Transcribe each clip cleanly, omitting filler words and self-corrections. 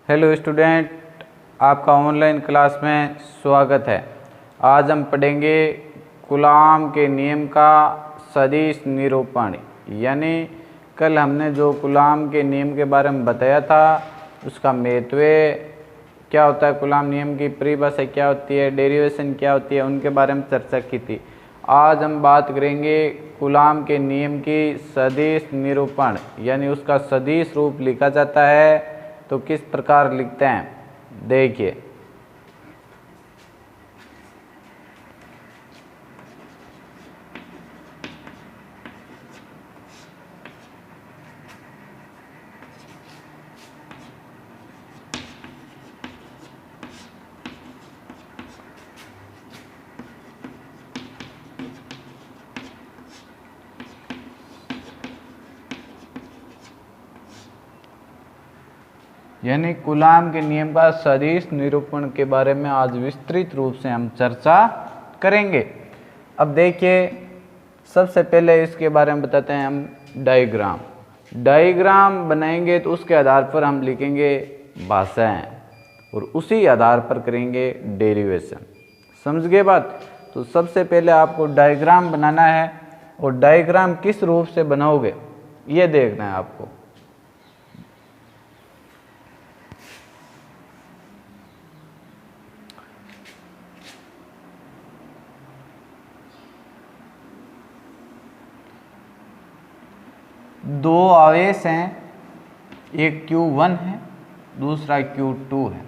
Hello student, आपका online class में स्वागत है। आज हम पढ़ेंगे कूलॉम के नियम का सदिश निरूपण। यानी कल हमने जो कूलॉम के नियम के बारे में बताया था, उसका महत्व क्या होता है, कूलॉम नियम की परिभाषा क्या होती है, डेरिवेशन क्या होती है, उनके बारे में चर्चा की थी। आज हम बात करेंगे कूलॉम के नियम की सदिश निरूपण, यानी उसका सदिश रूप लिखा जाता है तो किस प्रकार लिखते हैं। देखिए, यानी कूलॉम के नियम का सदिश निरूपण के बारे में आज विस्तृत रूप से हम चर्चा करेंगे। अब देखिए, सबसे पहले इसके बारे में बताते हैं हम डायग्राम बनाएंगे तो उसके आधार पर हम लिखेंगे भाषाएं और उसी आधार पर करेंगे डेरिवेशन। समझ गए बात। तो सबसे पहले आपको डायग्राम बनाना है और डायग्राम किस रूप से बनाओगे ये देखना है आपको। दो आवेश हैं, एक Q1 है, दूसरा Q2 है।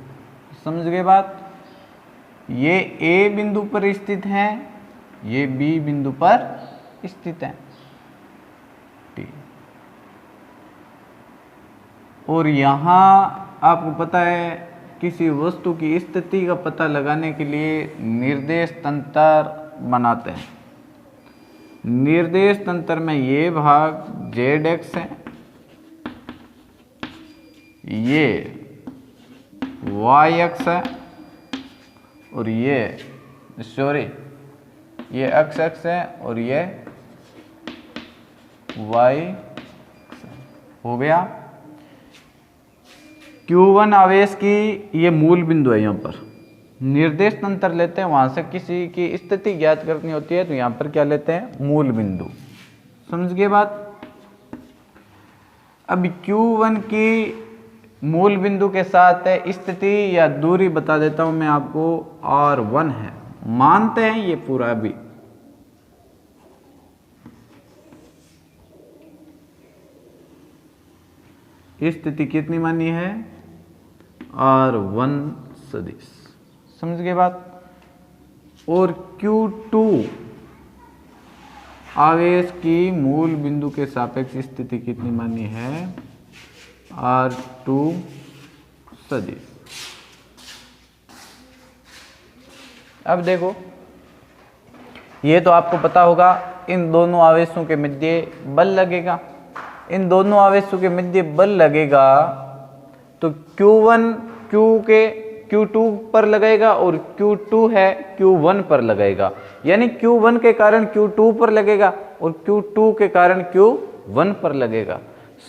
समझ गए बात। ये A बिंदु पर स्थित हैं, ये B बिंदु पर स्थित हैं। और यहाँ आपको पता है, किसी वस्तु की स्थिति का पता लगाने के लिए निर्देश तंत्र बनाते हैं। निर्देश तंत्र में ये भाग ZX है, ये Y अक्ष है और ये X अक्ष है और ये Y हो गया। Q1 आवेश की ये मूल बिंदु है। यहाँ पर निर्देश तंत्र लेते हैं, वहां से किसी की स्थिति ज्ञात करनी होती है तो यहाँ पर क्या लेते हैं, मूल बिंदु। समझ गए बात। अब Q1 की मूल बिंदु के साथ स्थिति या दूरी बता देता हूं मैं आपको, R1 है। मानते हैं ये पूरा भी। स्थिति कितनी मानी है, R1 सदिश। समझ गए बात। और Q2 आवेश की मूल बिंदु के सापेक्ष स्थिति कितनी मानी है, R2 सदिश। अब देखो, ये तो आपको पता होगा, इन दोनों आवेशों के मध्य बल लगेगा। इन दोनों आवेशों के मध्य बल लगेगा तो Q1 Q2 पर लगेगा और Q2 है Q1 पर लगेगा। यानी Q1 के कारण Q2 पर लगेगा और Q2 के कारण Q1 पर लगेगा।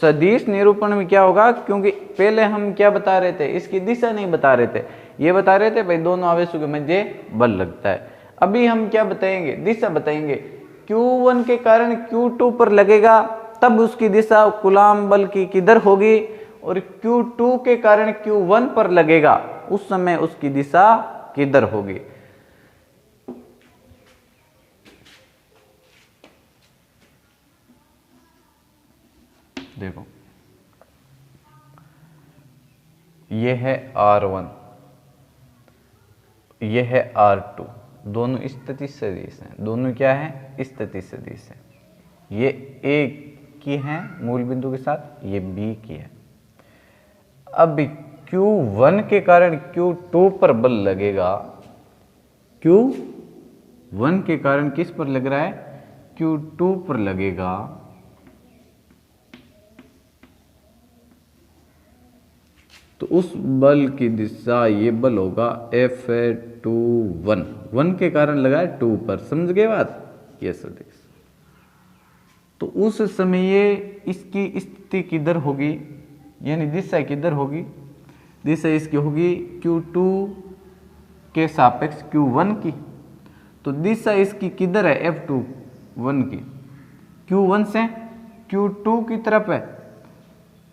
सदिश निरूपण में क्या होगा, क्योंकि पहले हम क्या बता रहे थे, इसकी दिशा नहीं बता रहे थे, ये बता रहे थे भाई दोनों आवेशों के मध्य बल लगता है। अभी हम क्या बताएंगे, दिशा बताएंगे। Q1 के कारण Q2 पर लगेगा, तब उसकी दिशा कूलॉम बल की किधर होगी, और Q2 के कारण Q1 पर लगेगा, उस समय उसकी दिशा किधर होगी। देखो, ये है R1, ये है R2, दोनों स्थिति सदिश हैं। दोनों क्या है, स्थिति सदिश है। ये A की है मूल बिंदु के साथ, ये B की है। अब Q1 के कारण Q2 पर बल लगेगा। Q1 के कारण किस पर लग रहा है, Q2 पर लगेगा। तो उस बल की दिशा, ये बल होगा F21, 1 के कारण लगा है 2 पर। समझ गए बात। ये सदिश, तो उस समय ये इसकी स्थिति किधर होगी, यानी दिशा किधर होगी, दिशा इसकी होगी Q2 के सापेक्ष Q1 की, तो दिशा इसकी किधर है, F21 की, Q1 से Q2 की तरफ है,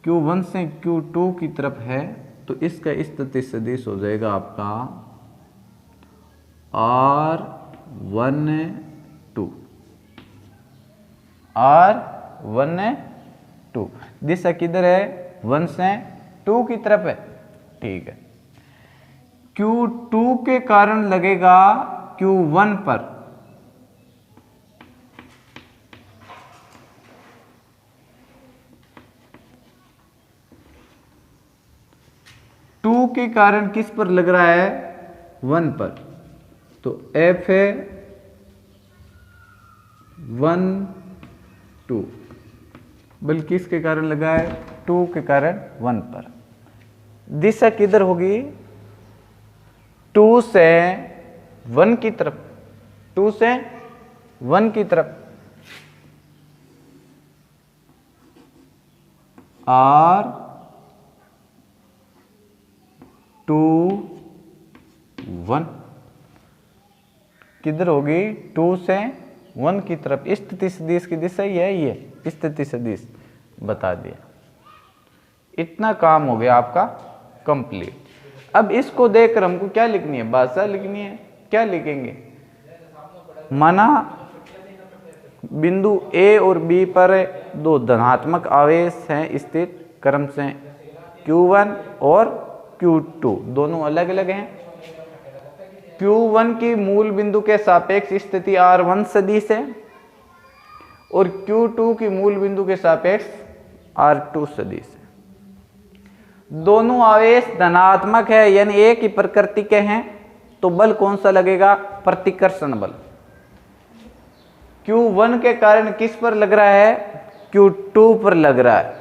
Q1 से Q2 की तरफ है, तो इसका स्थिति सदिश हो जाएगा आपका R12, R12। दिशा किधर है, 1 से 2 की तरफ है, ठीक है। Q2 के कारण लगेगा Q1 पर, टू के कारण किस पर लग रहा है, 1 पर, तो F है 1 2, बल्कि इसके कारण लगा है 2 के कारण 1 पर। दिशा किधर होगी, 2 से 1 की तरफ, 2 से 1 की तरफ, R21 किधर होगी, 2 से 1 की तरफ। स्थिति सदिश की दिशा ही है, ये स्थिति सदिश बता दिया। इतना काम हो गया आपका कंप्लीट। अब इसको देखकर हमको क्या लिखनी है, भाषा लिखनी है। क्या लिखेंगे, माना बिंदु ए और बी पर दो धनात्मक आवेश हैं स्थित, क्रम से Q1 और Q2, दोनों अलग अलग हैं। Q1 की मूल बिंदु के सापेक्ष स्थिति R1 सदिश है और Q2 की मूल बिंदु के सापेक्ष R2 सदिश है। दोनों आवेश धनात्मक है, यानी एक ही प्रकृति के हैं, तो बल कौन सा लगेगा, प्रतिकर्षण बल। Q1 के कारण किस पर लग रहा है, Q2 पर लग रहा है,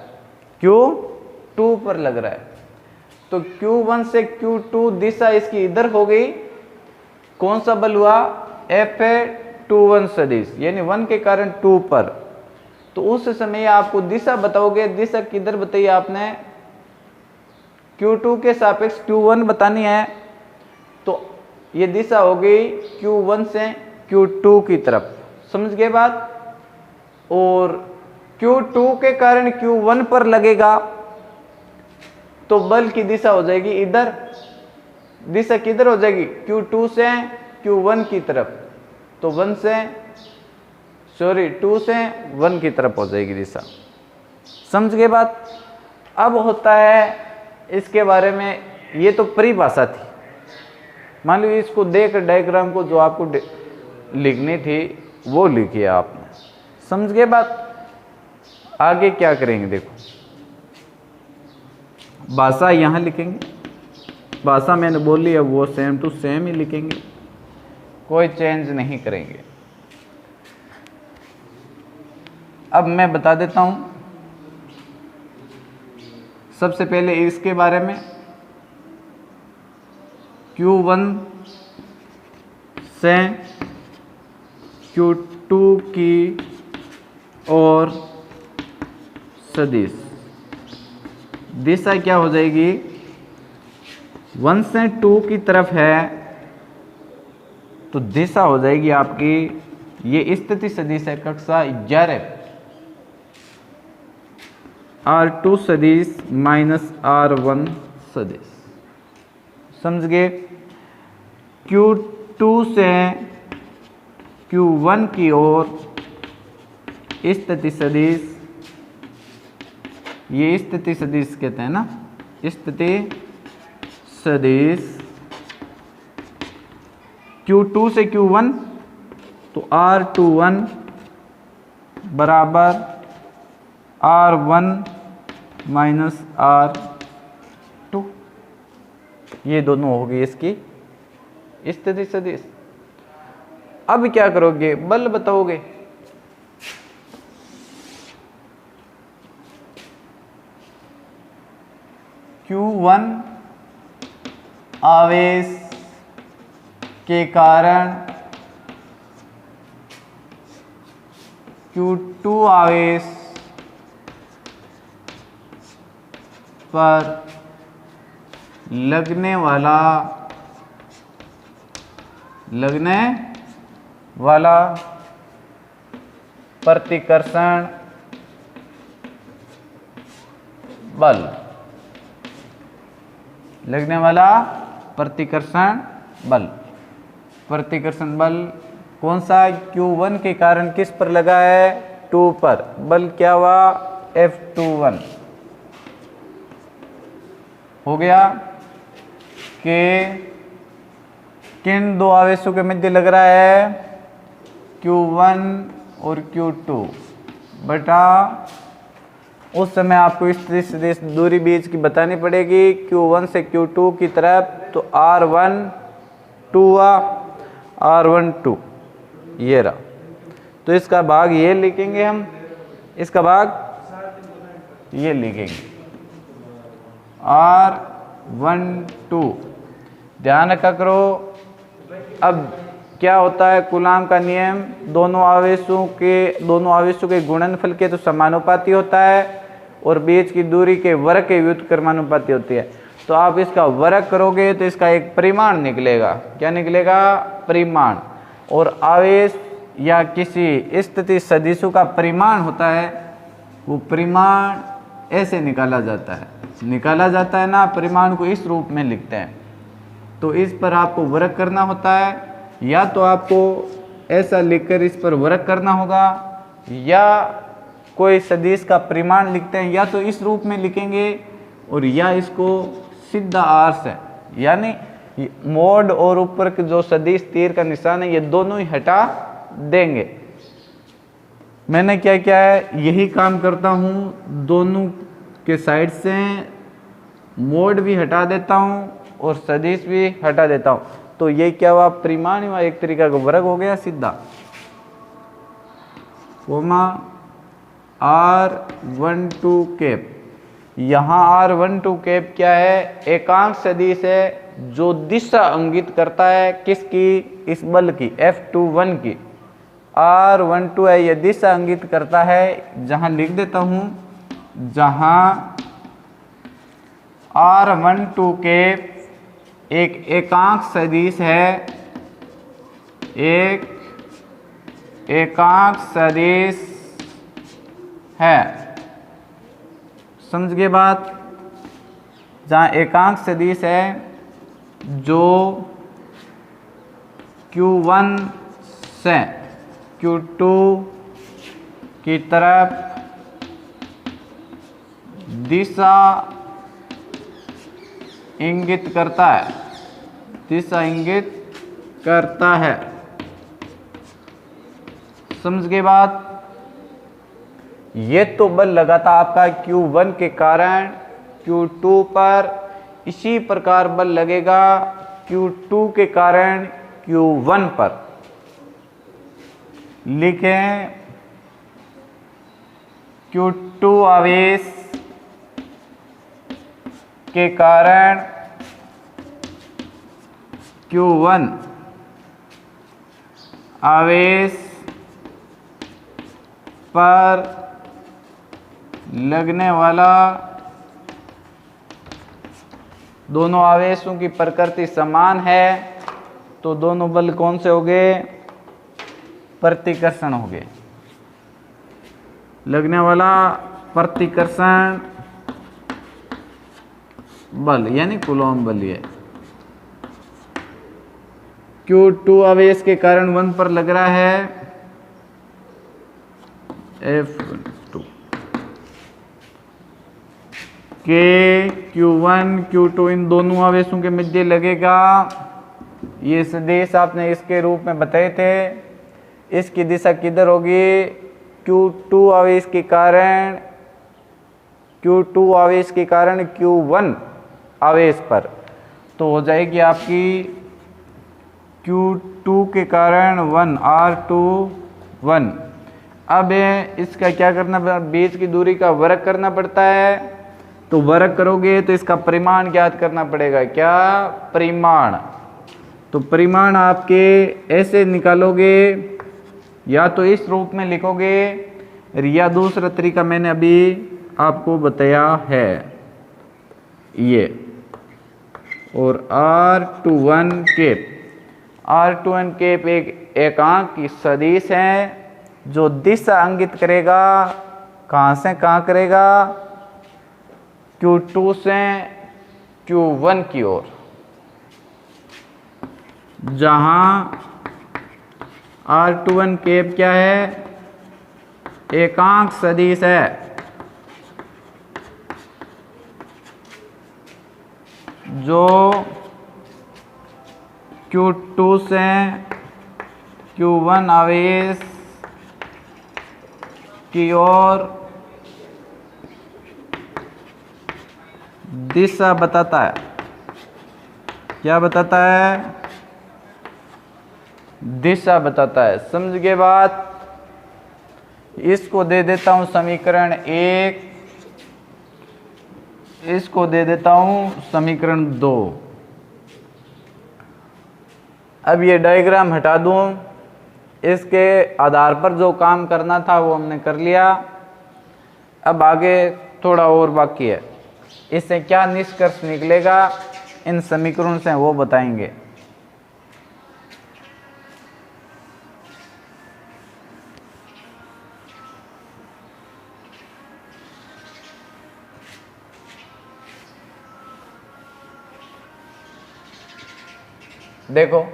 Q2 पर लग रहा है। तो Q1 से Q2 दिशा इसकी इधर हो गई, कौन सा बल हुआ, F21 सदिश, यानी 1 के कारण 2 पर। तो उस समय आपको दिशा बताओगे, दिशा किधर बताइए आपने, Q2 के सापेक्ष Q1 बतानी है, तो ये दिशा हो गई Q1 से Q2 की तरफ, समझ गए बात। और Q2 के कारण Q1 पर लगेगा, तो बल की दिशा हो जाएगी इधर, दिशा किधर हो जाएगी, Q2 से Q1 की तरफ, तो 2 से 1 की तरफ हो जाएगी दिशा, समझ गए बात। अब होता है इसके बारे में, ये तो परिभाषा थी, मान लीजिए इसको देख डायग्राम को जो आपको लिखनी थी वो लिखिए आपने, समझ गए बात। आगे क्या करेंगे, देखो भाषा यहाँ लिखेंगे, भाषा मैंने बोली है वो सेम टू सेम ही लिखेंगे, कोई चेंज नहीं करेंगे। अब मैं बता देता हूँ सबसे पहले इसके बारे में, Q1 से Q2 की और सदिश दिशा क्या हो जाएगी, 1 से 2 की तरफ है, तो दिशा हो जाएगी आपकी, ये स्थिति सदिश है कक्षा 11, R2 सदिश माइनस R1 सदिश, समझ गए। Q2 से Q1 की ओर स्थिति सदिश, ये स्थिति सदिश कहते हैं ना, स्थिति सदिश Q2 से Q1, तो R21 बराबर R1 माइनस R2, ये दोनों होगी इसकी स्थिति सदिश। अब क्या करोगे, बल बताओगे। Q1 आवेश के कारण Q2 आवेश पर लगने वाला प्रतिकर्षण बल, लगने वाला प्रतिकर्षण बल। प्रतिकर्षण बल कौन सा? Q1 के कारण किस पर लगा है? 2 पर। बल क्या हुआ? F21 हो गया कि किन दो आवेशों के मध्य लग रहा है? Q1 और Q2 बटा, उस समय आपको इस दूरी बीच की बतानी पड़ेगी। Q1 से Q2 की तरफ तो R12 R12 ये रहा, तो इसका भाग ये लिखेंगे हम, इसका भाग ये लिखेंगे R12। ध्यान रखा करो। अब क्या होता है कूलाम का नियम? दोनों आवेशों के गुणनफल के तो समानुपाती होता है और बीच की दूरी के वर्ग के व्युत्क्रमानुपाती होती है। तो आप इसका वर्ग करोगे तो इसका एक परिमाण निकलेगा। क्या निकलेगा? परिमाण। और आवेश या किसी स्थिति सदिशों का परिमाण होता है, वो परिमाण ऐसे निकाला जाता है ना, परिमाण को इस रूप में लिखते हैं। तो इस पर आपको वर्ग करना होता है, या तो आपको ऐसा लिखकर इस पर वर्ग करना होगा, या कोई सदिश का परिमाण लिखते हैं, या तो इस रूप में लिखेंगे, और या इसको सीधा आर से, यानी मोड और ऊपर के जो सदिश तीर का निशान है ये दोनों ही हटा देंगे। मैंने क्या किया है, यही काम करता हूँ। दोनों के साइड से मोड भी हटा देता हूँ और सदिश भी हटा देता हूँ। तो ये क्या हुआ? परिमाण हुआ, एक तरीका का वर्ग हो गया सीधा। कोमा R12 कैप, यहाँ R12 कैप क्या है? एकांक सदिश है जो दिशा इंगित करता है किसकी? इस बल की, F21 की। R12 है, ये दिशा इंगित करता है, जहां लिख देता हूं, जहां R12 कैप एक एकांक सदिश है, एक एकांक सदिश है। समझ गए बात? जहाँ एकांक सदिश है जो Q1 से Q2 की तरफ दिशा इंगित करता है, दिशा इंगित करता है। समझ गए बात? ये तो बल लगा था आपका Q1 के कारण Q2 पर, इसी प्रकार बल लगेगा Q2 के कारण Q1 पर। लिखें Q2 आवेश के कारण Q1 आवेश पर लगने वाला, दोनों आवेशों की प्रकृति समान है तो दोनों बल कौन से हो गए? प्रतिकर्षण हो गए। लगने वाला प्रतिकर्षण बल यानी कूलॉम बल। ये Q2 आवेश के कारण 1 पर लग रहा है F2 के Q1 Q2 इन दोनों आवेशों के मध्य लगेगा। ये सदिश आपने इसके रूप में बताए थे। इसकी दिशा किधर होगी? Q2 आवेश के कारण, Q2 आवेश के कारण Q1 आवेश पर, तो हो जाएगी आपकी Q2 के कारण 1 R21। अब इसका क्या करना? बीच की दूरी का वर्ग करना पड़ता है। तो वर्ग करोगे तो इसका परिमाण ज्ञात करना पड़ेगा। क्या परिमाण? तो परिमाण आपके ऐसे निकालोगे, या तो इस रूप में लिखोगे, या दूसरा तरीका मैंने अभी आपको बताया है। ये और R21 कैप। R21 कैप एक एकांक की सदिश है जो दिशा अंकित करेगा, कहाँ से कहाँ करेगा, Q2 से Q1 की ओर, जहाँ R21 कैप क्या है, एकांक सदिश है जो Q2 से Q1 आवेश की ओर दिशा बताता है। क्या बताता है? दिशा बताता है। समझ गए बात? इसको दे देता हूं समीकरण 1, इसको दे देता हूं समीकरण 2। अब ये डायग्राम हटा दूं, इसके आधार पर जो काम करना था वो हमने कर लिया। अब आगे थोड़ा और बाकी है। इससे क्या निष्कर्ष निकलेगा इन समीकरणों से वो बताएंगे। देखो,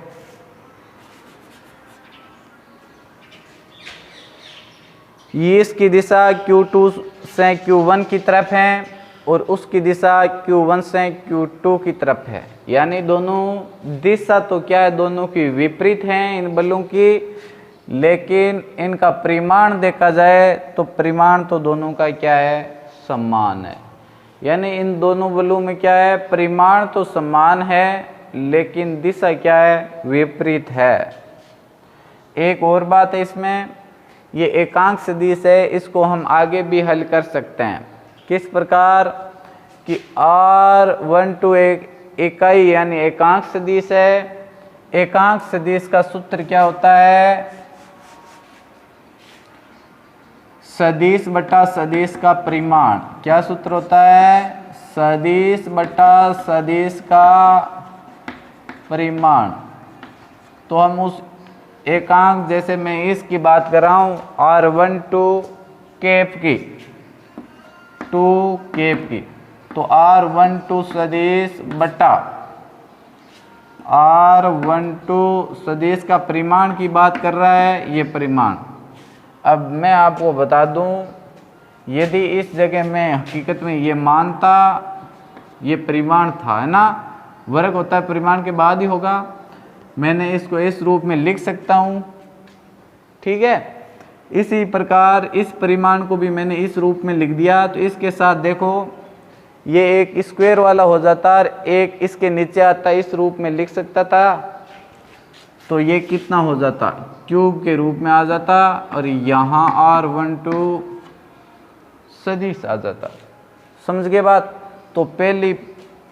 ये इसकी दिशा Q2 से Q1 की तरफ है और उसकी दिशा Q1 से Q2 की तरफ है। यानी दोनों दिशा तो क्या है, दोनों की विपरीत हैं इन बलों की, लेकिन इनका परिमाण देखा जाए तो परिमाण तो दोनों का क्या है, समान है। यानी इन दोनों बलों में क्या है, परिमाण तो समान है लेकिन दिशा क्या है, विपरीत है। एक और बात है इसमें, ये एकांक सदिश है, इसको हम आगे भी हल कर सकते हैं। किस प्रकार कि R12 एक इकाई यानी एकांक सदिश है। एकांक सदिश का सूत्र क्या होता है, सदिश बटा सदिश का परिमाण। क्या सूत्र होता है, सदिश बटा सदिश का परिमाण। तो हम उस एकांक, जैसे मैं इसकी बात कर रहा हूं R12 कैप की, 2 कैप की, तो R12 सदिश बटा R12 सदिश का परिमाण की बात कर रहा है, ये परिमाण। अब मैं आपको बता दूं, यदि इस जगह में हकीकत में ये मानता ये परिमाण था, है ना, वर्ग होता है परिमाण के बाद ही होगा, मैंने इसको इस रूप में लिख सकता हूं। ठीक है, इसी प्रकार इस परिमाण को भी मैंने इस रूप में लिख दिया। तो इसके साथ देखो, ये एक स्क्वायर वाला हो जाता और एक इसके नीचे आता, इस रूप में लिख सकता था, तो ये कितना हो जाता, क्यूब के रूप में आ जाता और यहाँ R12 सदिश आ जाता। समझ गए बात? तो पहली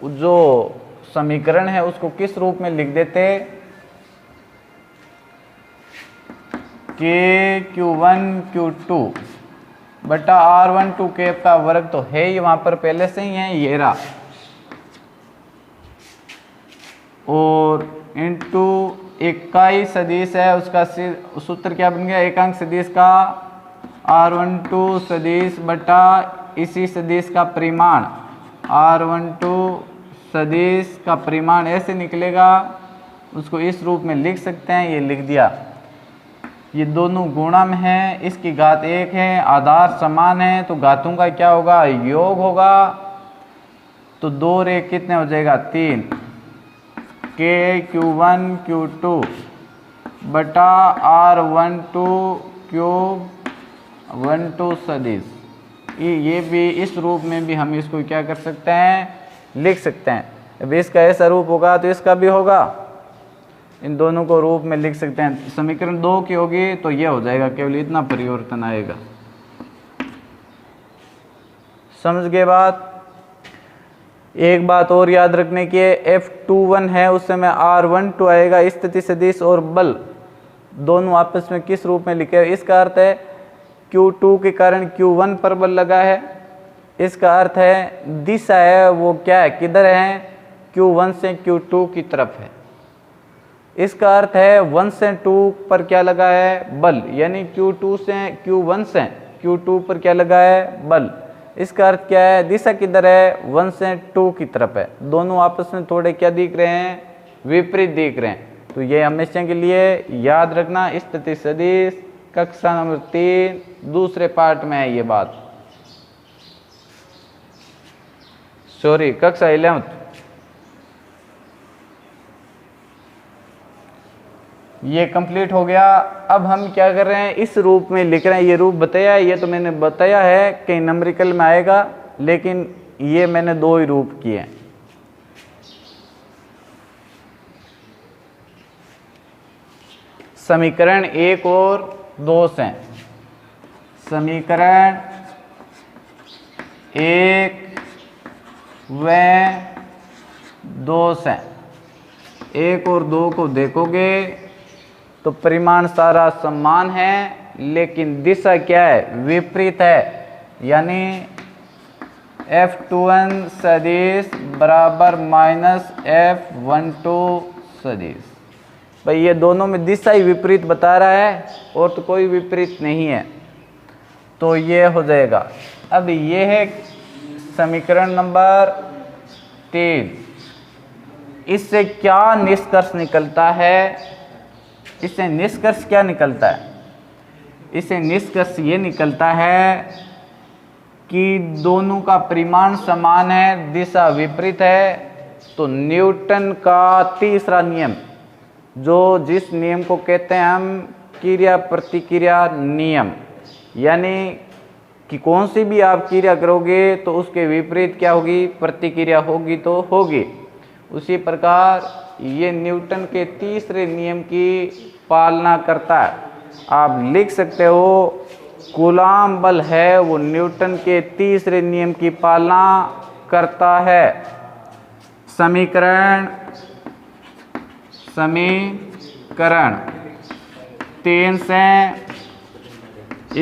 जो समीकरण है उसको किस रूप में लिख देते, के Q1 Q2 बटा R12 कैप का वर्ग तो है ही वहां पर पहले से ही है, ये रहा, और इनटू इकाई सदिश है, उसका सूत्र क्या बन गया, एकांक सदिश का R12 सदिश बटा इसी सदिश का परिमाण, R12 सदिश का परिमाण ऐसे निकलेगा, उसको इस रूप में लिख सकते हैं, ये लिख दिया। ये दोनों गुणम हैं, इसकी घात 1 है, आधार समान है, तो घातों का क्या होगा, योग होगा। तो 2 और 1 कितने हो जाएगा, 3, के Q1 Q2 बटा R12 क्यूब 12 सदिश। ये भी इस रूप में भी हम इसको क्या कर सकते हैं, लिख सकते हैं। अब इसका ऐसा रूप होगा तो इसका भी होगा, इन दोनों को रूप में लिख सकते हैं। समीकरण 2 की होगी तो ये हो जाएगा, केवल इतना परिवर्तन आएगा। समझ गए बात? एक बात और याद रखने की है, F21 है उस समय R12 आएगा, स्थिति सदिश और बल दोनों आपस में किस रूप में लिखे, इसका अर्थ है Q2 के कारण Q1 पर बल लगा है, इसका अर्थ है दिशा है वो क्या है, किधर है, Q1 से Q2 की तरफ है। इसका अर्थ है 1 से 2 पर क्या लगा है, बल, यानी Q1 से Q2 पर क्या लगा है, बल। इसका अर्थ क्या है, दिशा किधर है, 1 से 2 की तरफ है। दोनों आपस में थोड़े क्या दिख रहे हैं, विपरीत दिख रहे हैं। तो ये हमेशा के लिए याद रखना। स्थिति सदिश कक्षा नंबर 3 दूसरे पार्ट में है ये बात, सॉरी कक्षा 11th। ये कंप्लीट हो गया। अब हम क्या कर रहे हैं, इस रूप में लिख रहे हैं। ये रूप बताया है, ये तो मैंने बताया है कहीं नंबरिकल में आएगा, लेकिन ये मैंने 2 ही रूप किए हैं। समीकरण 1 और 2 से, समीकरण 1 व 2 से 1 और 2 को देखोगे तो परिमाण सारा समान है, लेकिन दिशा क्या है, विपरीत है। यानी F21 सदिश बराबर माइनस F12 सदिश। भाई ये दोनों में दिशा ही विपरीत बता रहा है और तो कोई विपरीत नहीं है, तो ये हो जाएगा। अब ये है समीकरण नंबर 3। इससे क्या निष्कर्ष निकलता है, इससे निष्कर्ष क्या निकलता है, इससे निष्कर्ष ये निकलता है कि दोनों का परिमाण समान है, दिशा विपरीत है। तो न्यूटन का तीसरा नियम, जो जिस नियम को कहते हैं हम क्रिया प्रतिक्रिया नियम, यानी कि कौन सी भी आप क्रिया करोगे तो उसके विपरीत क्या होगी, प्रतिक्रिया होगी तो होगी। उसी प्रकार ये न्यूटन के तीसरे नियम की पालना करता है। आप लिख सकते हो कूलाम बल है वो न्यूटन के तीसरे नियम की पालना करता है। समीकरण 3 से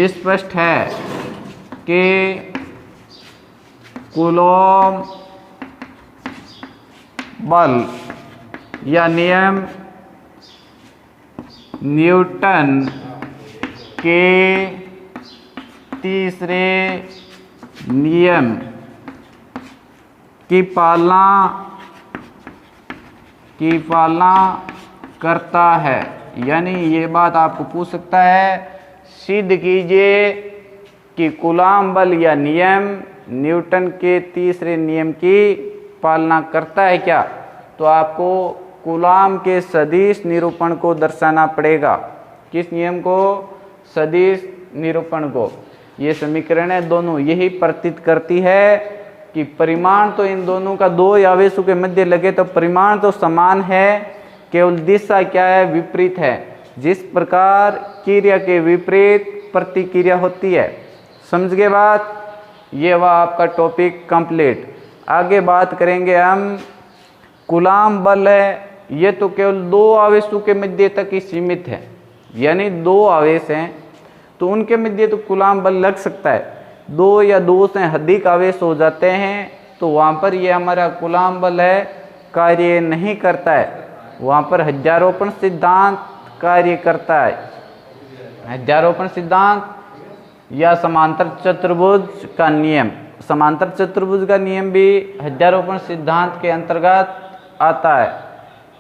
स्पष्ट है कि कूलॉम बल या नियम न्यूटन के तीसरे नियम की पालना करता है। यानी ये बात आपको पूछ सकता है, सिद्ध कीजिए कि कूलाम बल या नियम न्यूटन के तीसरे नियम की पालना करता है क्या। तो आपको कूलाम के सदिश निरूपण को दर्शाना पड़ेगा। किस नियम को, सदिश निरूपण को। ये समीकरण है दोनों यही प्रतीत करती है कि परिमाण तो इन दोनों का 2 आवेशों के मध्य लगे तो परिमाण तो समान है, केवल दिशा क्या है, विपरीत है। जिस प्रकार क्रिया के विपरीत प्रतिक्रिया होती है। समझ गए बात, ये वह आपका टॉपिक कंप्लीट। आगे बात करेंगे हम कूलाम बल है, ये तो केवल 2 आवेशों के मध्य तक ही सीमित है, यानी 2 आवेश हैं तो उनके मध्य तो कूलाम बल लग सकता है। 2 या 2 से अधिक आवेश हो जाते हैं तो वहाँ पर ये हमारा कूलाम बल है कार्य नहीं करता है, वहाँ पर हजारोपण सिद्धांत कार्य करता है। हजारोपण सिद्धांत या समांतर चतुर्भुज का नियम, समांतर चतुर्भुज का नियम भी हजारोपण सिद्धांत के अंतर्गत आता है।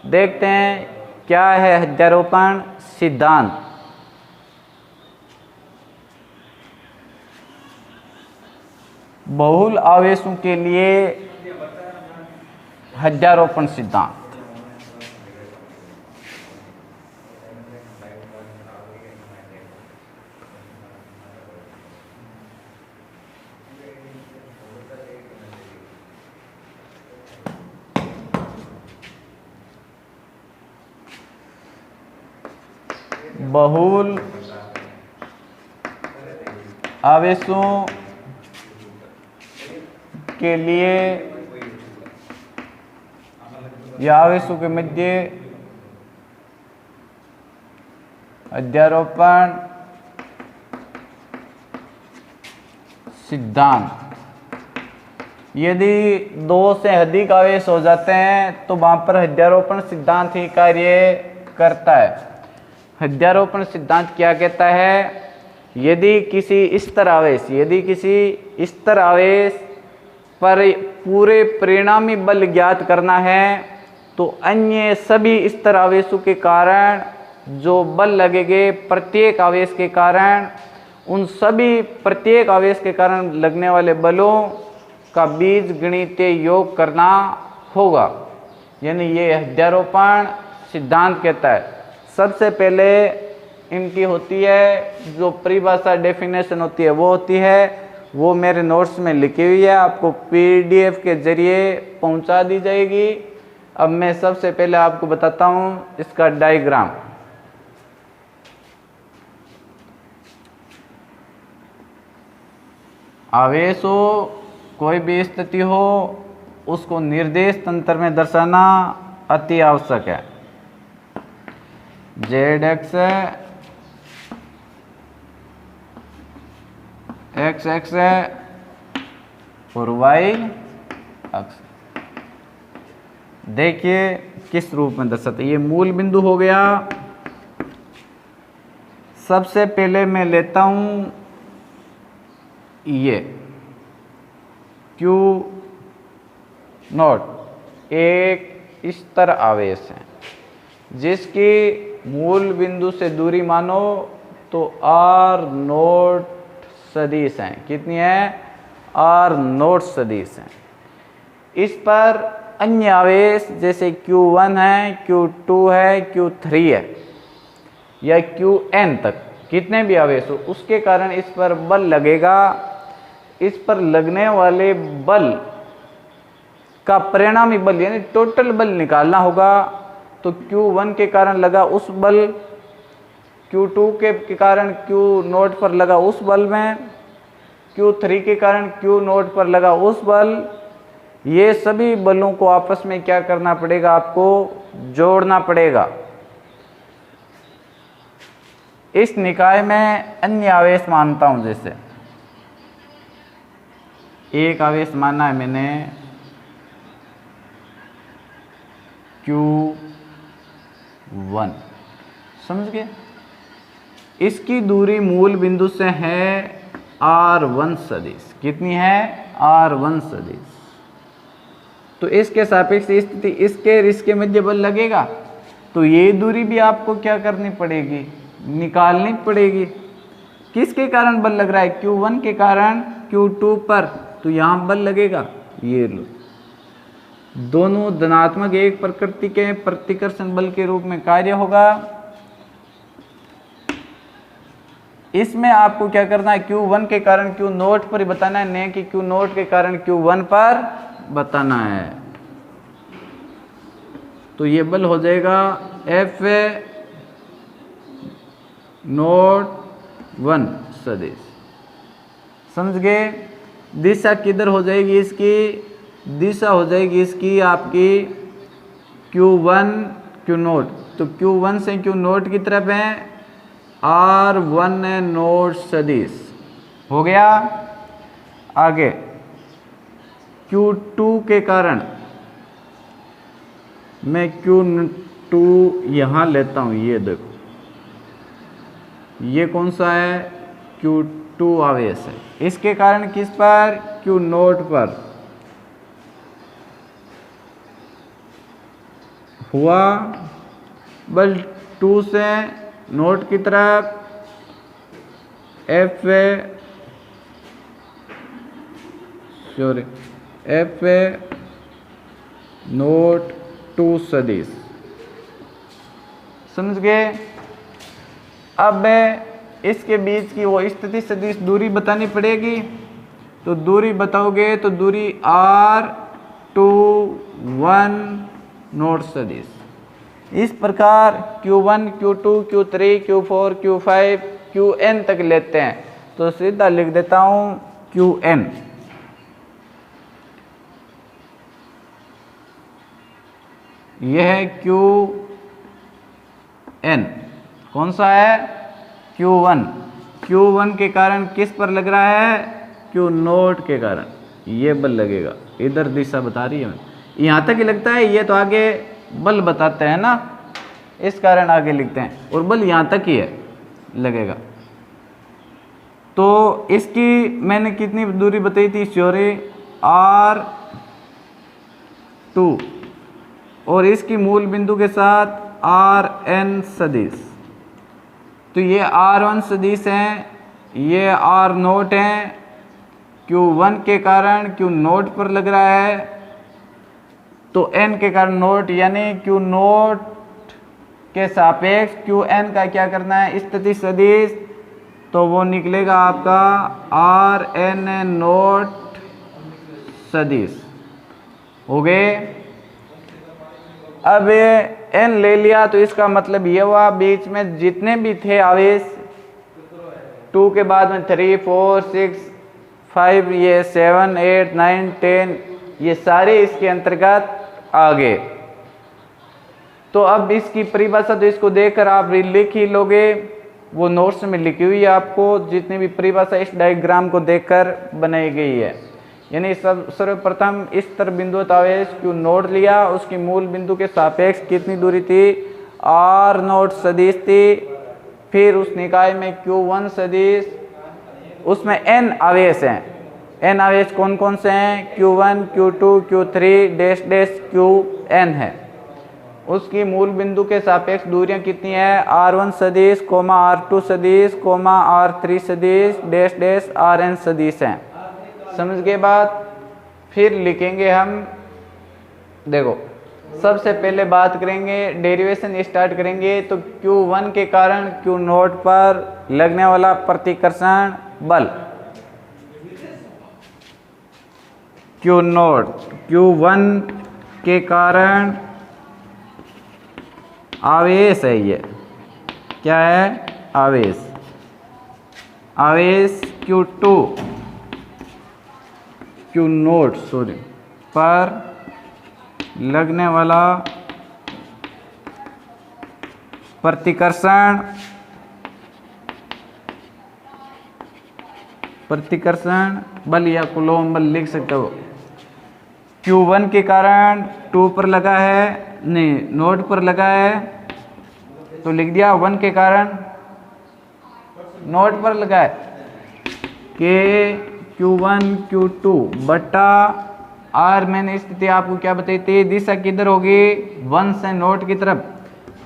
देखते हैं क्या है हजारोपण सिद्धांत। बहुल आवेशों के लिए हजारोपण सिद्धांत। बहुल आवेशों के लिए या आवेशों के मध्य अध्यारोपण सिद्धांत यदि दो से अधिक आवेश हो जाते हैं तो वहां पर हत्यारोपण सिद्धांत ही कार्य करता है। हत्यारोपण सिद्धांत क्या कहता है? यदि किसी स्तर आवेश पर पूरे परिणामी बल ज्ञात करना है तो अन्य सभी स्तर आवेशों के कारण जो बल लगेंगे प्रत्येक आवेश के कारण, उन सभी प्रत्येक आवेश के कारण लगने वाले बलों का बीजगणितीय योग करना होगा। यानी ये हत्यारोपण सिद्धांत कहता है। सबसे पहले इनकी होती है जो परिभाषा डेफिनेशन होती है, वो होती है, वो मेरे नोट्स में लिखी हुई है, आपको पीडीएफ के जरिए पहुंचा दी जाएगी। अब मैं सबसे पहले आपको बताता हूं इसका डायग्राम। आवेश हो, कोई भी स्थिति हो, उसको निर्देश तंत्र में दर्शाना अति आवश्यक है। जेड एक्स है, एक्स एक्स है और वाई अक्ष। देखिए किस रूप में दर्शाते, ये मूल बिंदु हो गया। सबसे पहले मैं लेता हूं ये Q नॉट, एक स्तर आवेश है जिसकी मूल बिंदु से दूरी मानो तो R नोट सदिश हैं। कितनी है? R नोट सदिश हैं। इस पर अन्य आवेश जैसे Q1 है, Q2 है, Q3 है या Qn तक कितने भी आवेश हो, उसके कारण इस पर बल लगेगा। इस पर लगने वाले बल का परिणामी बल यानी टोटल बल निकालना होगा। तो Q1 के कारण लगा उस बल, Q2 के कारण Q नोट पर लगा उस बल में, Q3 के कारण Q नोट पर लगा उस बल। ये सभी बलों को आपस में क्या करना पड़ेगा? आपको जोड़ना पड़ेगा। इस निकाय में अन्य आवेश मानता हूं, जैसे एक आवेश माना है मैंने Q1, समझ गए? इसकी दूरी मूल बिंदु से है R1 सदिश। कितनी है? R1 सदिश। तो इसके सापेक्ष स्थिति इसके और इसके मध्य बल लगेगा, तो ये दूरी भी आपको क्या करनी पड़ेगी? निकालनी पड़ेगी। किसके कारण बल लग रहा है? Q1 के कारण Q2 पर, तो यहां बल लगेगा। ये लो, दोनों धनात्मक एक प्रकृति के प्रतिकर्षण बल के रूप में कार्य होगा। इसमें आपको क्या करना है? Q1 के कारण Q नोट पर बताना है, नहीं कि Q नोट के कारण Q1 पर बताना है। तो ये बल हो जाएगा F नोट 1 सदिश। समझ गए? दिशा किधर हो जाएगी इसकी? दिशा हो जाएगी इसकी आपकी Q1 Q नोट। तो Q1 से Q नोट की तरफ है R1 नोट सदिश। हो गया। आगे Q2 के कारण मैं Q2 यहां लेता हूं। ये देखो, ये कौन सा है? Q2 आवेश है। इसके कारण किस पर? Q नोट पर हुआ बल 2 से नोट की तरफ F नोट 2 सदिश। समझ गए? अब इसके बीच की वो स्थिति सदिश दूरी बतानी पड़ेगी। तो दूरी बताओगे तो दूरी R2 1 नोट सदिश। इस प्रकार Q1 Q2 Q3 Q4 Q5 Qn तक लेते हैं, तो सीधा लिख देता हूं Qn। यह है Qn। कौन सा है? Q1। Q1 के कारण किस पर लग रहा है? Q नोट के कारण। ये बल लगेगा, इधर दिशा बता रही है, यहाँ तक ही लगता है, ये तो आगे बल बताते हैं ना, इस कारण आगे लिखते हैं, और बल यहाँ तक ही है लगेगा। तो इसकी मैंने कितनी दूरी बताई थी, सॉरी R2, और इसकी मूल बिंदु के साथ Rn सदिश। तो ये R1 सदिश हैं, ये R0 हैं, Q1 के कारण Q0 पर लग रहा है, तो n के कारण नोट, यानी Q0 के सापेक्ष Qn का क्या करना है, स्थिति सदिश, तो वो निकलेगा आपका Rn0 सदिश। हो गए। अब n ले लिया तो इसका मतलब ये हुआ बीच में जितने भी थे आवेश, 2 के बाद में 3, 4, 6, 5, ये 7, 8, 9, 10, ये सारे इसके अंतर्गत आ गए। तो अब इसकी परिभाषा तो इसको देखकर आप लिख ही लोगे, वो नोट्स में लिखी हुई है आपको, जितनी भी परिभाषा इस डायग्राम को देखकर बनाई गई है। यानी सर्वप्रथम इस तरफ बिंदुवत आवेश Q0 लिया, उसकी मूल बिंदु के सापेक्ष कितनी दूरी थी, R0 सदिश थी, फिर उस निकाय में Q1 सदिश, उसमें n आवेश हैं, n आवेश कौन कौन से हैं, Q1, Q2, Q3 dash dash Qn है। उसकी मूल बिंदु के सापेक्ष दूरियां कितनी है, R1 सदिश, R2 सदिश, R3 सदिश डैश डैश Rn सदिश हैं। समझ गए बात। फिर लिखेंगे हम, देखो सबसे पहले बात करेंगे, डेरिवेशन स्टार्ट करेंगे, तो Q1 के कारण Q0 पर लगने वाला प्रतिकर्षण बल, Q1 के कारण आवेश है, ये क्या है, आवेश, आवेश Q0 सॉरी पर लगने वाला प्रतिकर्षण बल या कूलॉम बल लिख सकते हो। Q1 के कारण 2 पर लगा है, नहीं नोड पर लगा है, तो लिख दिया 1 के कारण नोड पर लगा है, के Q1 Q2 बटा R। मैंने स्थिति आपको क्या बताई थी, दिशा किधर होगी, 1 से नोड की तरफ,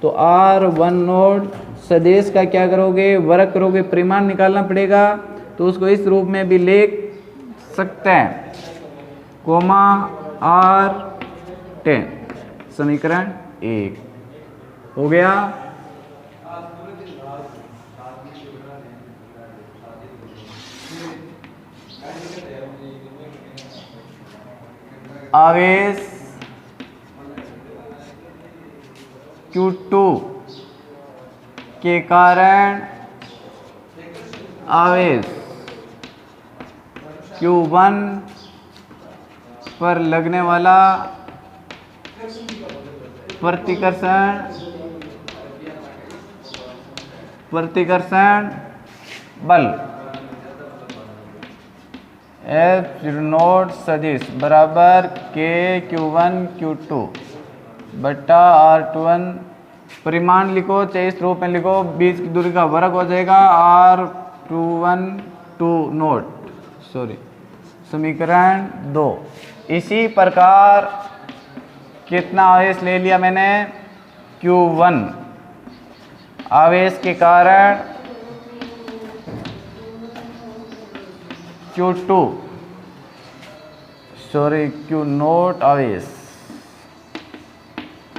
तो R1 नोड सदिश का क्या करोगे, वर्ग करोगे, परिमाण निकालना पड़ेगा, तो उसको इस रूप में भी लिख सकते हैं, R10, समीकरण 1 हो गया। आवेश Q2 के कारण आवेश Q1 पर लगने वाला प्रतिकर्षण बल F0 सदिश बराबर के Q1 Q2 बट्टा R21, परिमाण लिखो, चाहे इस रूप में लिखो, बीच की दूरी का वर्ग हो जाएगा, R21 2 नोट सॉरी, समीकरण 2। इसी प्रकार कितना आवेश ले लिया मैंने, Q1 आवेश के कारण Q2 सॉरी Q0 आवेश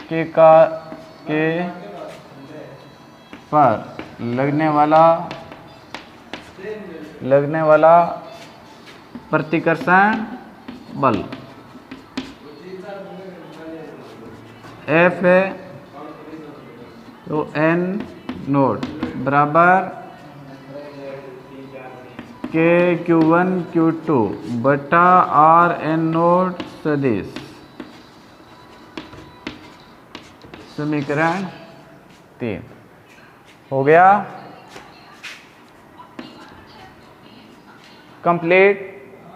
के पर लगने वाला प्रतिकर्षण बल F है, तो N नोट बराबर के Q1 Q2 बटा Rn नोट सदिश, समीकरण 3 हो गया कंप्लीट।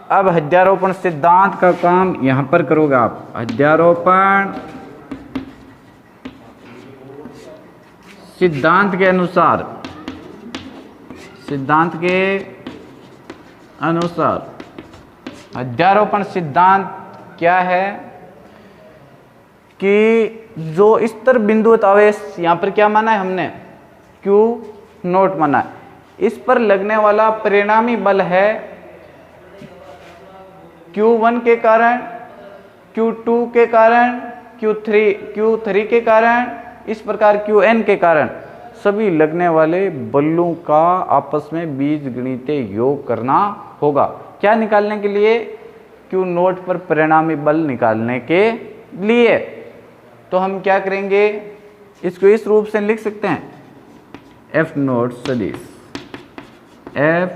अब अध्यारोपण सिद्धांत का काम यहां पर करोगे आप। अध्यारोपण सिद्धांत के अनुसार, सिद्धांत के अनुसार अध्यारोपण सिद्धांत क्या है कि जो स्तर बिंदुवत आवेश यहां पर क्या माना है हमने, Q नोट माना है, इस पर लगने वाला परिणामी बल है Q1 के कारण, Q2 के कारण, Q3 के कारण, इस प्रकार Qn के कारण सभी लगने वाले बलों का आपस में बीजगणितीय योग करना होगा। क्या निकालने के लिए? Q नोट पर परिणामी बल निकालने के लिए। तो हम क्या करेंगे, इसको इस रूप से लिख सकते हैं, F नोट सदिश, F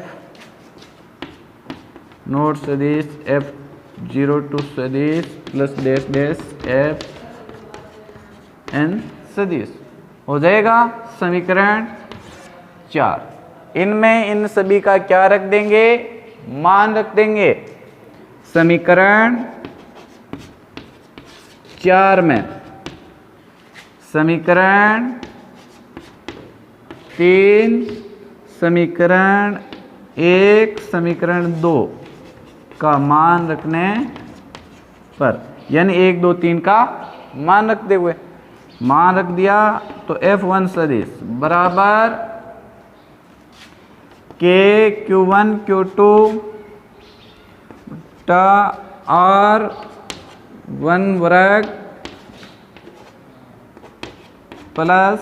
नोट सदिश F02 सदिश प्लस डैश डैश Fn सदिश हो जाएगा समीकरण 4। इनमें इन सभी का क्या रख देंगे, मान रख देंगे। समीकरण 4 में समीकरण 3, समीकरण 1, समीकरण 2 का मान रखने पर, यानी 1 2 3 का मान रखते हुए, मान रख दिया तो F1 सदिश बराबर K Q1 Q2 R1 वर्ग प्लस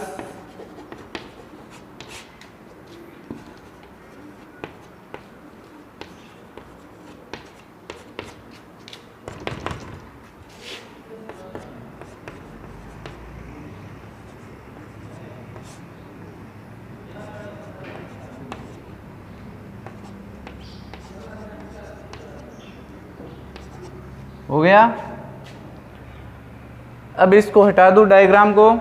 हो गया। अब इसको हटा दूं डायग्राम को।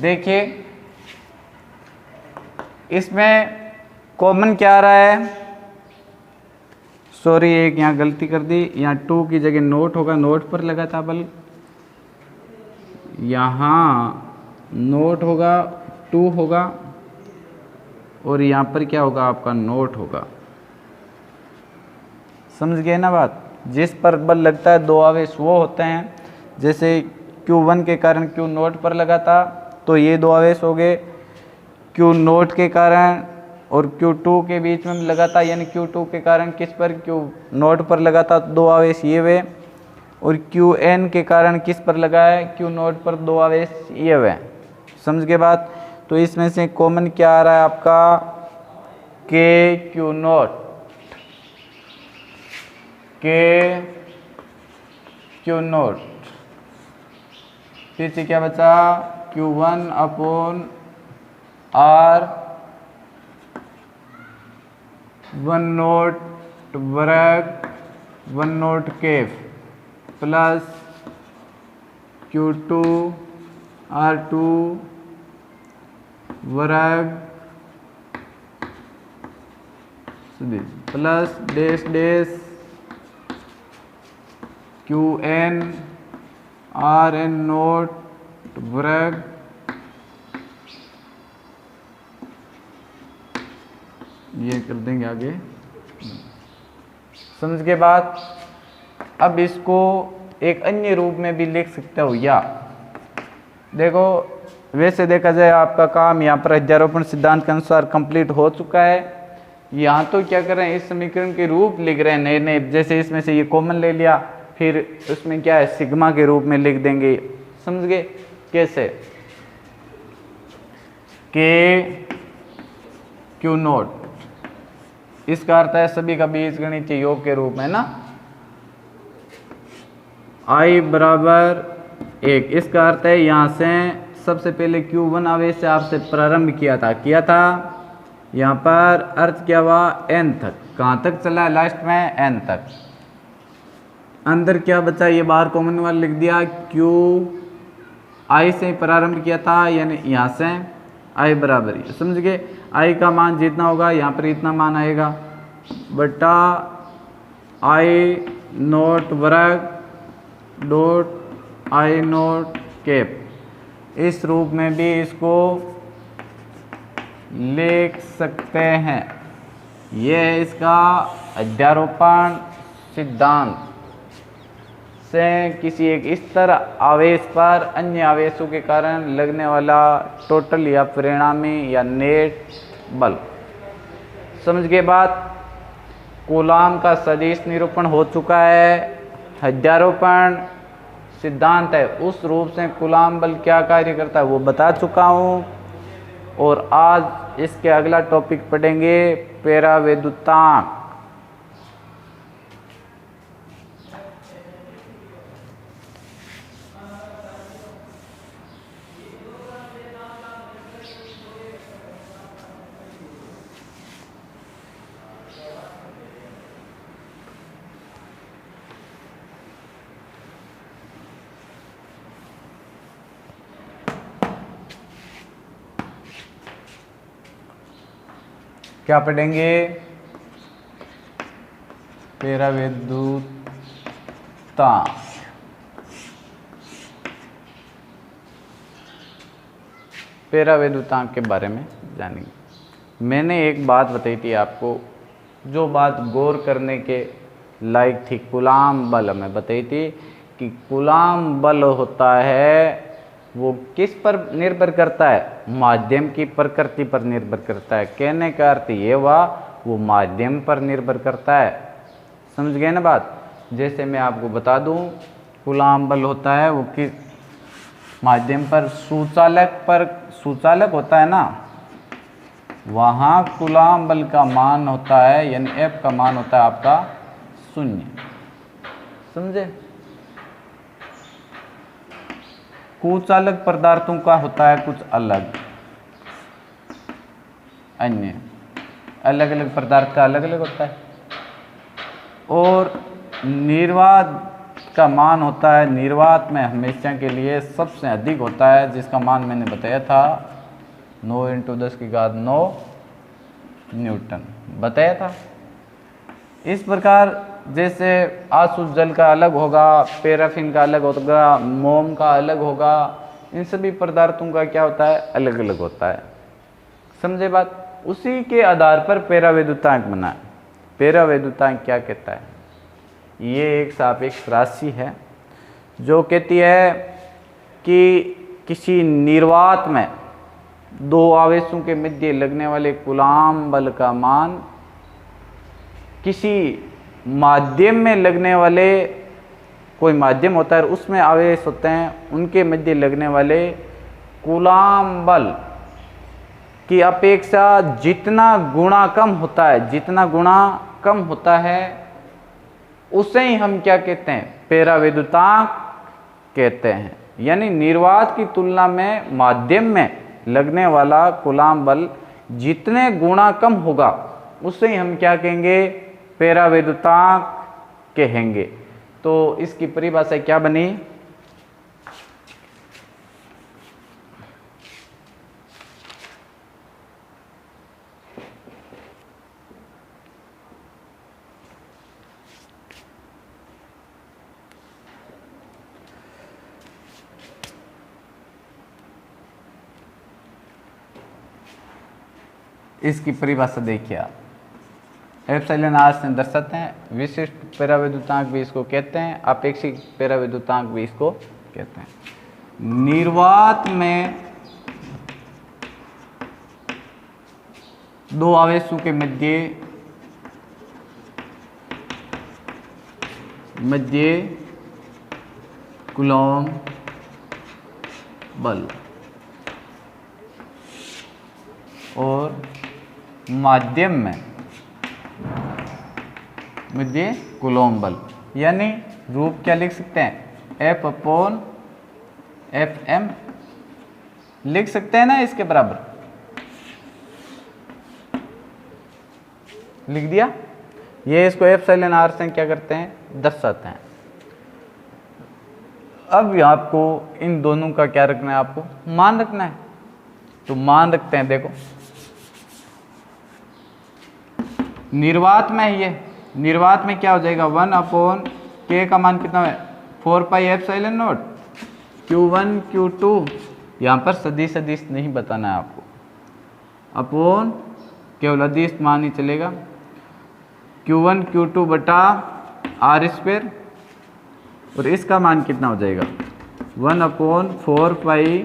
देखिए इसमें कॉमन क्या आ रहा है, सॉरी एक यहाँ गलती कर दी, यहाँ 2 की जगह नोट होगा, नोट पर लगा था बल, यहाँ नोट होगा 2 होगा और यहाँ पर क्या होगा आपका नोट होगा। समझ गए ना बात। जिस पर बल लगता है दो आवेश वो होते हैं, जैसे Q1 के कारण Q नोट पर लगा था तो ये दो आवेश हो गए, Q नोट के कारण और Q2 के बीच में लगा था, यानी Q2 के कारण किस पर, Q नोट पर लगा था, दो आवेश ये वे, और Qn के कारण किस पर लगा है, Q नोट पर दो आवेश ये वे। समझ के बात। तो इसमें से कॉमन क्या आ रहा है आपका, K Q note, K Q note, फिर से क्या बचा, Q1 अपॉन R 1 नोट वर्ग 1 नोट केफ प्लस Q2 R2 वर्ग plus dash dash Qn Rn note वर्ग ये कर देंगे आगे। समझ के बाद अब इसको एक अन्य रूप में भी लिख सकते हो, या देखो वैसे देखा जाए आपका काम यहाँ पर अध्यारोपण सिद्धांत के अनुसार कंप्लीट हो चुका है। यहाँ तो क्या कर रहे हैं, इस समीकरण के रूप लिख रहे हैं नए नए, जैसे इसमें से ये कॉमन ले लिया, फिर उसमें क्या है सिग्मा के रूप में लिख देंगे। समझ गए कैसे, के क्यू नोट, इसका अर्थ है सभी का बीजगणितीय योग के रूप में ना, I बराबर 1। इसका अर्थ है यहाँ से सबसे पहले Q1 आवेश से आपसे प्रारंभ किया था, यहाँ पर अर्थ क्या हुआ n तक, कहाँ तक चला लास्ट में n तक, अंदर क्या बचा, ये बाहर कॉमन वाला लिख दिया, क्यू आई से प्रारंभ किया था, यानी यहाँ से आई बराबर ही, समझ गए। आई का मान जितना होगा यहाँ पर इतना मान आएगा बटा आई नोट वर्ग डॉट आई नोट कैप। इस रूप में भी इसको लिख सकते हैं। यह है इसका अध्यारोपण सिद्धांत से किसी एक स्तर आवेश पर अन्य आवेशों के कारण लगने वाला टोटल या परिणामी या नेट बल। समझ गए बात। कूलाम का सदिश निरूपण हो चुका है, अध्यारोपण सिद्धांत है, उस रूप से कूलाम बल क्या कार्य करता है वो बता चुका हूँ। और आज इसके अगला टॉपिक पढ़ेंगे परावैद्युतांक। क्या पढ़ेंगे, परावैद्युतांक। परावैद्युतांक के बारे में जानेंगे। मैंने एक बात बताई थी आपको, जो बात गौर करने के लायक थी। कूलाम बल हमें बताई थी कि कूलाम बल होता है वो किस पर निर्भर करता है, माध्यम की प्रकृति पर निर्भर करता है। कहने का अर्थ ये हुआ वो माध्यम पर निर्भर करता है। समझ गए ना बात। जैसे मैं आपको बता दूं, कूलाम बल होता है वो किस माध्यम पर, सूचालक होता है ना, वहाँ कूलाम बल का मान होता है, यानी एफ का मान होता है आपका 0। समझे। कुचालक पदार्थों का होता है कुछ अलग, अन्य अलग अलग पदार्थ का अलग अलग होता है। और निर्वात का मान होता है, निर्वात में हमेशा के लिए सबसे अधिक होता है, जिसका मान मैंने बताया था 9 × 10⁹ न्यूटन बताया था। इस प्रकार जैसे आसुत जल का अलग होगा, पैराफिन का अलग होगा, मोम का अलग होगा, इन सभी पदार्थों का क्या होता है, अलग अलग होता है। समझे बात। उसी के आधार पर परावैद्युतांक बना है। परावैद्युतांक क्या कहता है, ये एक सापेक्ष राशि है जो कहती है कि किसी निर्वात में दो आवेशों के मध्य लगने वाले कूलाम बल का मान किसी माध्यम में लगने वाले, कोई माध्यम होता है उसमें आवेश होते हैं, उनके मध्य लगने वाले कूलाम बल की अपेक्षा जितना गुणा कम होता है, जितना गुणा कम होता है उसे ही हम क्या कहते हैं, परावैद्युतांक कहते हैं। यानी निर्वात की तुलना में माध्यम में लगने वाला कूलाम बल जितने गुणा कम होगा उसे ही हम क्या कहेंगे, परावैद्युतांक कहेंगे। तो इसकी परिभाषा क्या बनी, इसकी परिभाषा देखिए आप, एप्सिलॉन आर से दर्शाते हैं। विशिष्ट परावैद्युतांक भी इसको कहते हैं, अपेक्षिक परावैद्युतांक भी इसको कहते हैं। निर्वात में दो आवेशों के मध्य कूलॉम बल और माध्यम में मध्य कूलॉम बल, यानी रूप क्या लिख सकते हैं, F/Fm लिख सकते हैं ना, इसके बराबर लिख दिया। ये इसको एप्सिलॉन आर से क्या करते हैं, दर्शाते हैं। अब यहाँ आपको इन दोनों का क्या रखना है, आपको मान रखना है। तो मान रखते हैं, देखो निर्वात में ये निर्वात में क्या हो जाएगा 1/k का मान कितना है 4πε0 Q1 Q2, यहाँ पर सदिश सदिश नहीं बताना है आपको, अपॉन केवल अदिश मान ही चलेगा Q1 Q2 बटा r², और इसका मान कितना हो जाएगा 1/4πε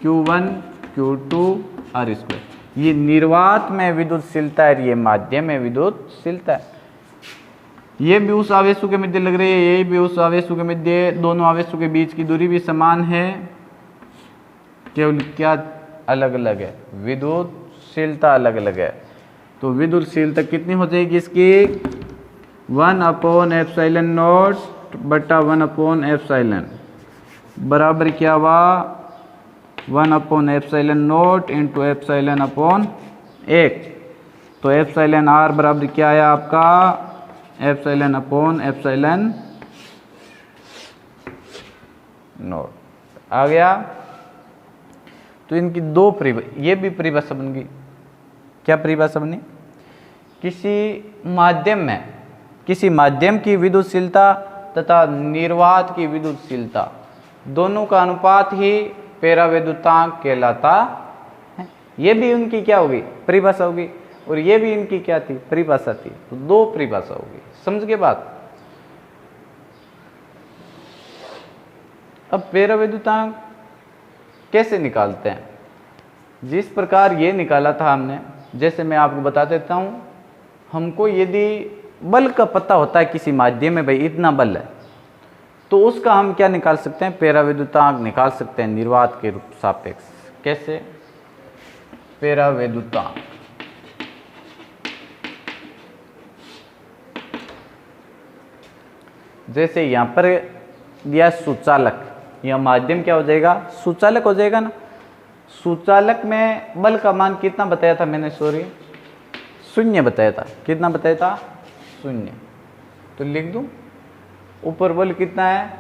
Q1 Q2 r²। ये निर्वात में विद्युतशीलता है, ये माध्यम में विद्युतशीलता है। ये भी उस आवेशों के मध्य लग रही है, ये भी उस आवेशों के मध्य, दोनों आवेशों के बीच की दूरी भी समान है, केवल क्या अलग अलग है, विद्युतशीलता अलग अलग है। तो विद्युतशीलता कितनी हो जाएगी इसकी 1/ε0 बटा 1/ε बराबर क्या हुआ 1/ε0 इंटू ε/1। तो εr बराबर क्या आया आपका ε/ε0 आ गया। तो इनकी दो ये भी परिभाषा बन गई। क्या परिभाषा बनी, किसी माध्यम की विद्युतशीलता तथा निर्वात की विद्युतशीलता दोनों का अनुपात ही पेराविद्युतांक कहलाता है। ये भी उनकी क्या होगी परिभाषा होगी, और ये भी इनकी क्या थी परिभाषा थी। तो दो परिभाषा होगी, समझ के बात। अब पेराविद्युतांक कैसे निकालते हैं, जिस प्रकार ये निकाला था हमने, जैसे मैं आपको बता देता हूं। हमको यदि बल का पता होता है किसी माध्यम में, भाई इतना बल है, तो उसका हम क्या निकाल सकते हैं पेराविद्युतांक निकाल सकते हैं निर्वात के रूप सापेक्ष। कैसे पेराविद्युतांक, जैसे यहां पर दिया सुचालक, यह माध्यम क्या हो जाएगा सुचालक हो जाएगा ना। सुचालक में बल का मान कितना बताया था मैंने, सॉरी 0 बताया था। कितना बताया था 0। तो लिख दूं ऊपर बल कितना है,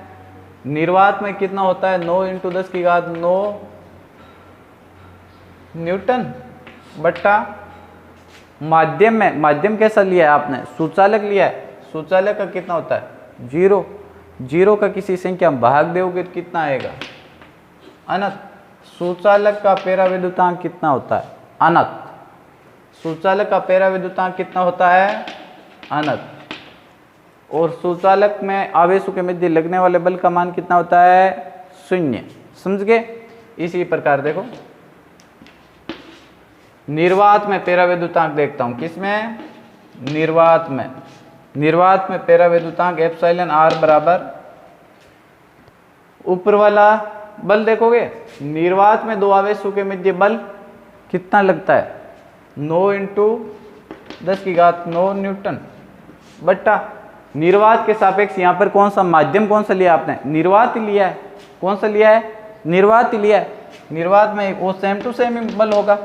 निर्वात में कितना होता है 9 × 10⁹ न्यूटन बट्टा माध्यम में, माध्यम कैसा लिया है आपने सुचालक लिया है, सुचालक का कितना होता है 0। 0 का किसी संख्या में भाग दोगे तो कितना आएगा अनंत। सुचालक का पेराविद्युतांक कितना होता है अनंत। सुचालक का पेराविद्युतांक कितना होता है अनंत। और सुचालक में आवेशों के मध्य लगने वाले बल का मान कितना होता है 0। समझ गए। इसी प्रकार देखो निर्वात में पेराविद्युतांक देखता हूं, किसमें निर्वात में। निर्वात में पेराविद्युतांक εr बराबर ऊपर वाला बल देखोगे, निर्वात में दो आवेशों के मध्य बल कितना लगता है 9 × 10⁹ न्यूटन बट्टा निर्वात के सापेक्ष यहाँ पर कौन सा माध्यम कौन सा लिया आपने निर्वात ही लिया है। कौन सा लिया है निर्वात ही लिया है। निर्वात में वो सेम टू सेम बल होगा।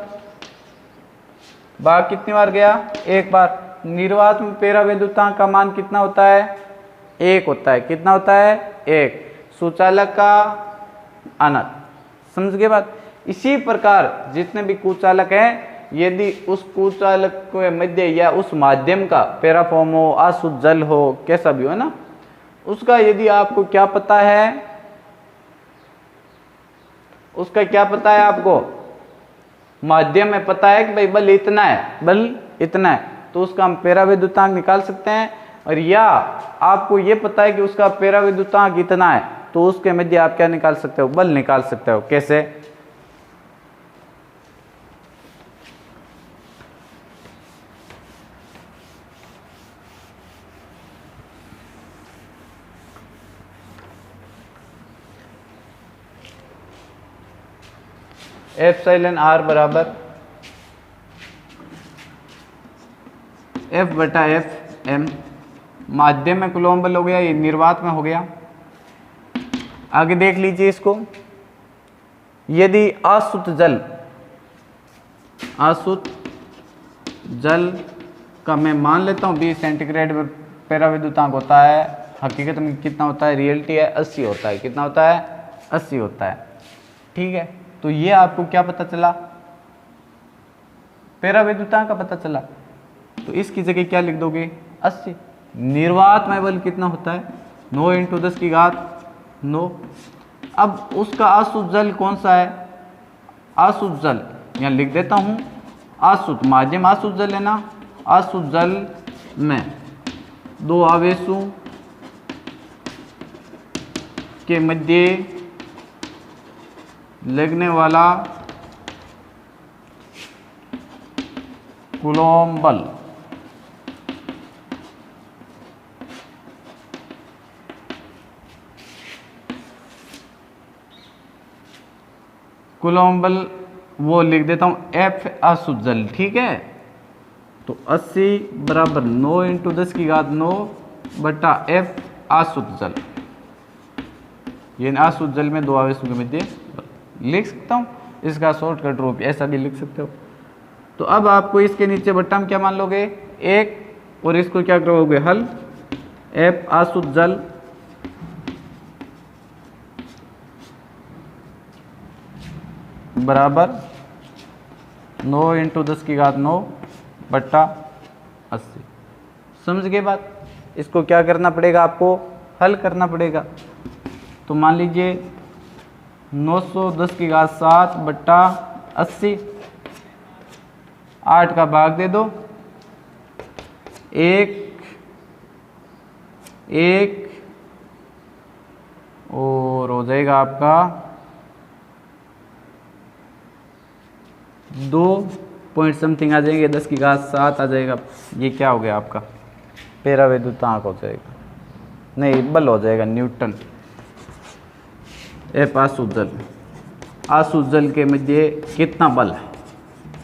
भाग कितनी बार गया एक बार। निर्वात में पेराविद्युतांक का मान कितना होता है 1 होता है। कितना होता है 1। सुचालक का अनंत। समझ गए बात। इसी प्रकार जितने भी कुचालक हैं, यदि उस कुचालक के मध्य या उस माध्यम का पैराफॉर्म हो, अशुद्ध जल हो, कैसा भी हो ना, उसका यदि आपको क्या पता है, उसका क्या पता है आपको माध्यम में पता है कि भाई बल इतना है, बल इतना है, तो उसका हम पेराविद्युतांक निकाल सकते हैं। और या आपको ये पता है कि उसका पेराविद्युतांक इतना है, तो उसके मध्य आप क्या निकाल सकते हो बल निकाल सकते हो। कैसे εr बराबर F/F m। माध्यम में कूलॉम बल हो गया, ये निर्वात में हो गया। आगे देख लीजिए इसको। यदि अशुद्ध जल का मैं मान लेता हूँ 20 सेंटीग्रेड में पेराविद्युतांक होता है हकीकत में कितना होता है, रियलिटी है 80 होता है। कितना होता है, 80 होता है। ठीक है, तो ये आपको क्या पता चला, पेरावैद्युता का पता चला। तो इसकी जगह क्या लिख दोगे, 80। निर्वात में बल कितना होता है, 9 × 10⁹ अब उसका आसुत जल कौन सा है, आसुत जल यहाँ लिख देता हूं, आसुत माध्यम आसुत जल है ना, आसुत जल में 2 आवेशों के मध्य लगने वाला कूलॉम बल कूलॉम बल वो लिख देता हूं F आसुत जल। ठीक है, तो 80 बराबर 9 × 10⁹ बटा F आसुत जल। ये आसुत जल में 2 आवेशों के मध्य लिख सकता हूं, इसका शॉर्टकट रूप ऐसा भी लिख सकते हो। तो अब आपको इसके नीचे बट्टा में क्या मान लोगे, 1, और इसको क्या करोगे, हल। F आसुत जल बराबर 9 × 10⁹ बट्टा 80। समझ गए बात। इसको क्या करना पड़ेगा, आपको हल करना पड़ेगा। तो मान लीजिए 910�7 बट्टा 80, 8 का भाग दे दो, 1 और हो जाएगा आपका 2 पॉइंट समथिंग आ जाएंगे, 10�7 आ जाएगा। ये क्या हो गया आपका, पेरावैद्युतांक हो जाएगा, नहीं बल हो जाएगा, न्यूटन। F आसुत जल, आसुत जल के मध्य कितना बल है,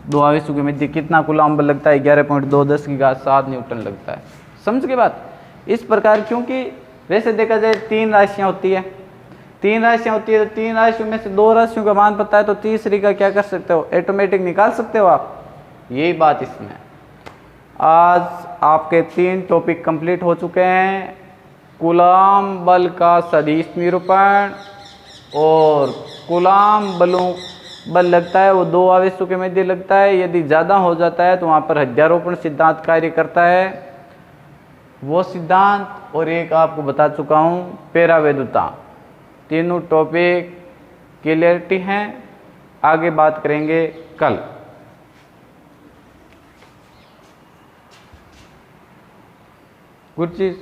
2 आवेशों के मध्य कितना कूलॉम बल लगता है, 11.2 10�7 न्यूटन लगता है। समझ के बात। इस प्रकार, क्योंकि वैसे देखा जाए 3 राशियां होती है, 3 राशियां होती है, तो 3 राशियों में से 2 राशियों का मान पता है, तो तीसरी का क्या कर सकते हो, ऑटोमेटिक निकाल सकते हो आप। यही बात इसमें। आज आपके 3 टॉपिक कंप्लीट हो चुके हैं, कूलॉम बल का सदिश निरूपण, और कूलॉम बल लगता है वो 2 आवेशों के मध्य लगता है, यदि ज़्यादा हो जाता है तो वहाँ पर अध्यारोपण सिद्धांत कार्य करता है, वो सिद्धांत। और एक आपको बता चुका हूँ पेरावैद्युता। तीनों टॉपिक क्लियरिटी हैं, आगे बात करेंगे कल। कुछ चीज़